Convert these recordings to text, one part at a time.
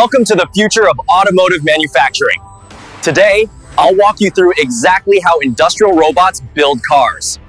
Welcome to the future of automotive manufacturing. Today, I'll walk you through exactly how industrial robots build cars.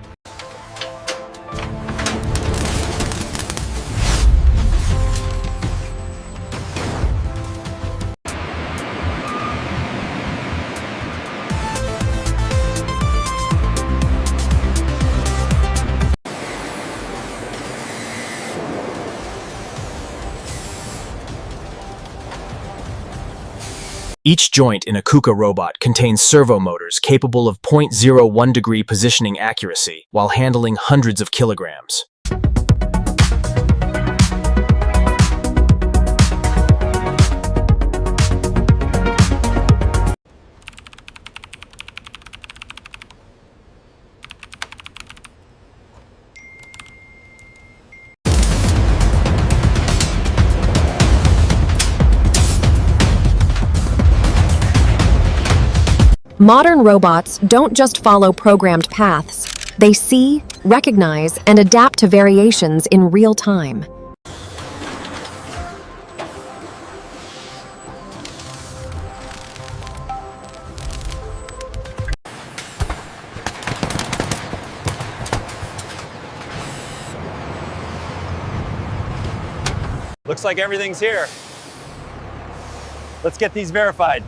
Each joint in a KUKA robot contains servo motors capable of 0.01 degree positioning accuracy while handling hundreds of kilograms. Modern robots don't just follow programmed paths. They see, recognize, and adapt to variations in real time. Looks like everything's here. Let's get these verified.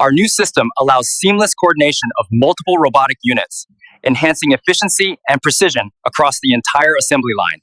Our new system allows seamless coordination of multiple robotic units, enhancing efficiency and precision across the entire assembly line.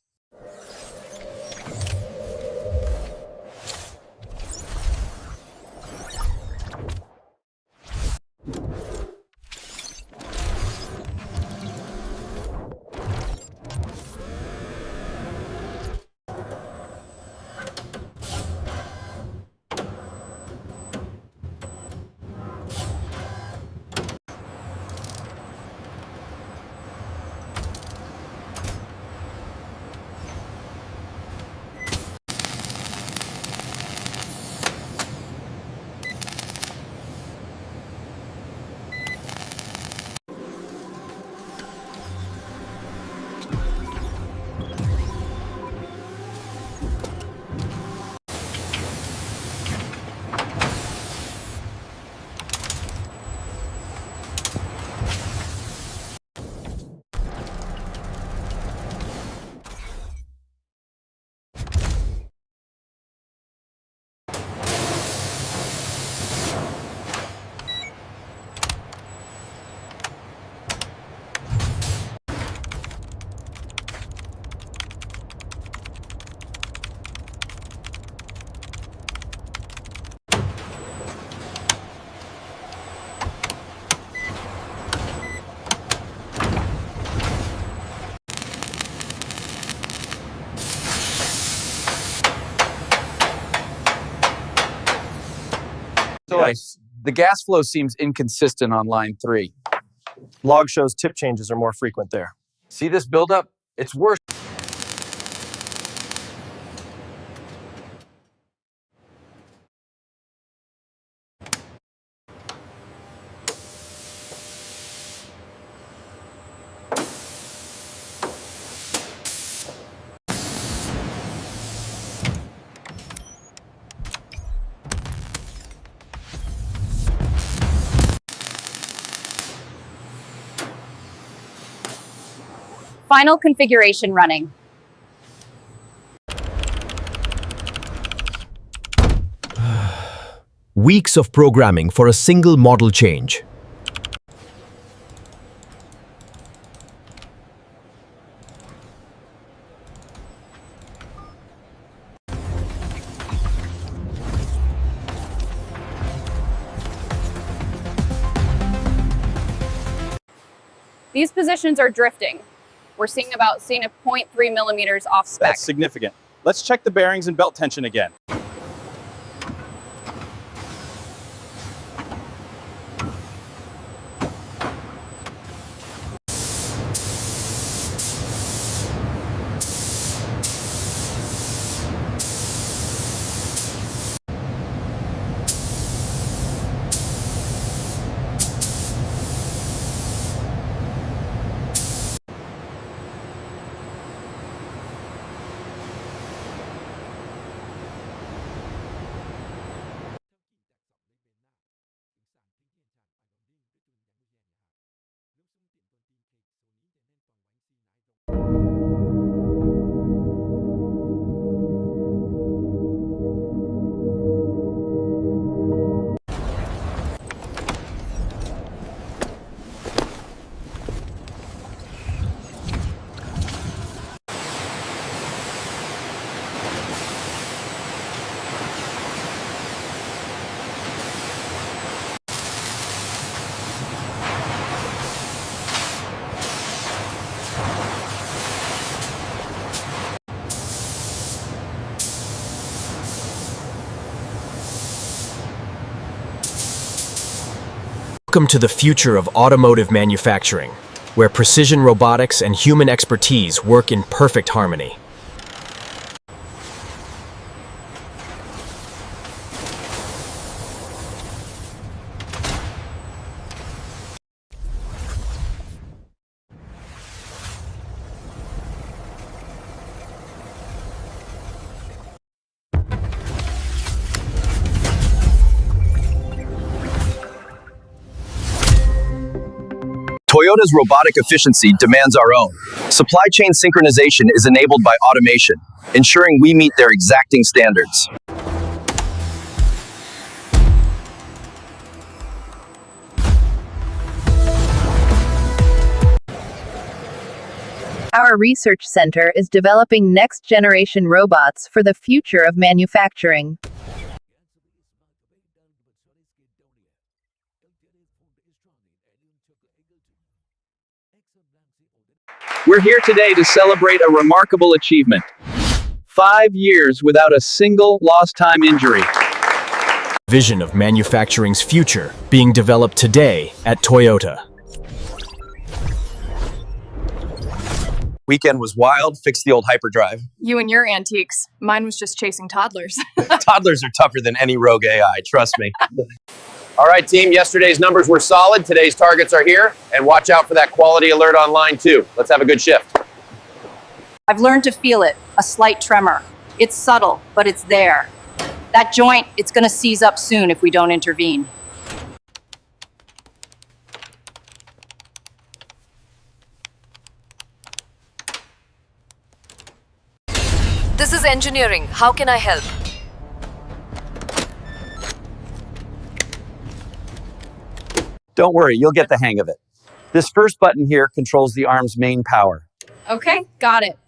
So the gas flow seems inconsistent on line 3. Log shows tip changes are more frequent there. See this buildup? It's worse. Final configuration running. Weeks of programming for a single model change. These positions are drifting. We're seeing a 0.3 millimeters off spec. That's significant. Let's check the bearings and belt tension again. Welcome to the future of automotive manufacturing, where precision robotics and human expertise work in perfect harmony. Toyota's robotic efficiency demands our own. Supply chain synchronization is enabled by automation, ensuring we meet their exacting standards. Our research center is developing next-generation robots for the future of manufacturing. We're here today to celebrate a remarkable achievement. 5 years without a single lost time injury. Vision of manufacturing's future being developed today at Toyota. Weekend was wild, fixed the old hyperdrive. You and your antiques. Mine was just chasing toddlers. Toddlers are tougher than any rogue AI, trust me. All right, team, yesterday's numbers were solid. Today's targets are here. And watch out for that quality alert on line 2. Let's have a good shift. I've learned to feel it, a slight tremor. It's subtle, but it's there. That joint, it's going to seize up soon if we don't intervene. This is engineering. How can I help? Don't worry, you'll get the hang of it. This first button here controls the arm's main power. Okay, got it.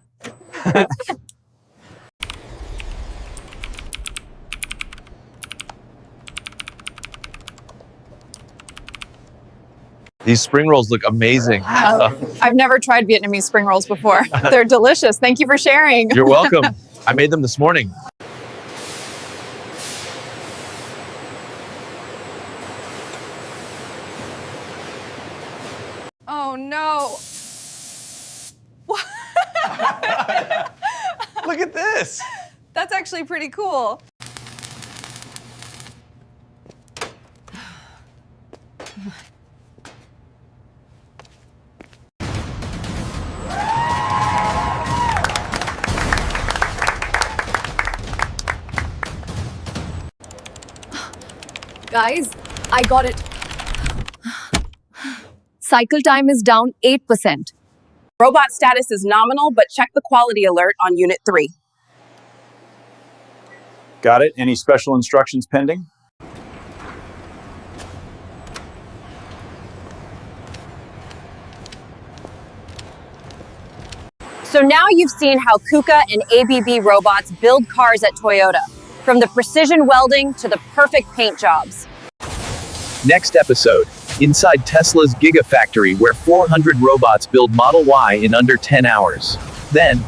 These spring rolls look amazing. I've never tried Vietnamese spring rolls before. They're delicious. Thank you for sharing. You're welcome. I made them this morning. Oh no. Look at this. That's actually pretty cool. Guys, I got it. Cycle time is down 8%. Robot status is nominal, but check the quality alert on Unit 3. Got it? Any special instructions pending? So now you've seen how KUKA and ABB robots build cars at Toyota, from the precision welding to the perfect paint jobs. Next episode, inside Tesla's Gigafactory where 400 robots build Model Y in under 10 hours. Then,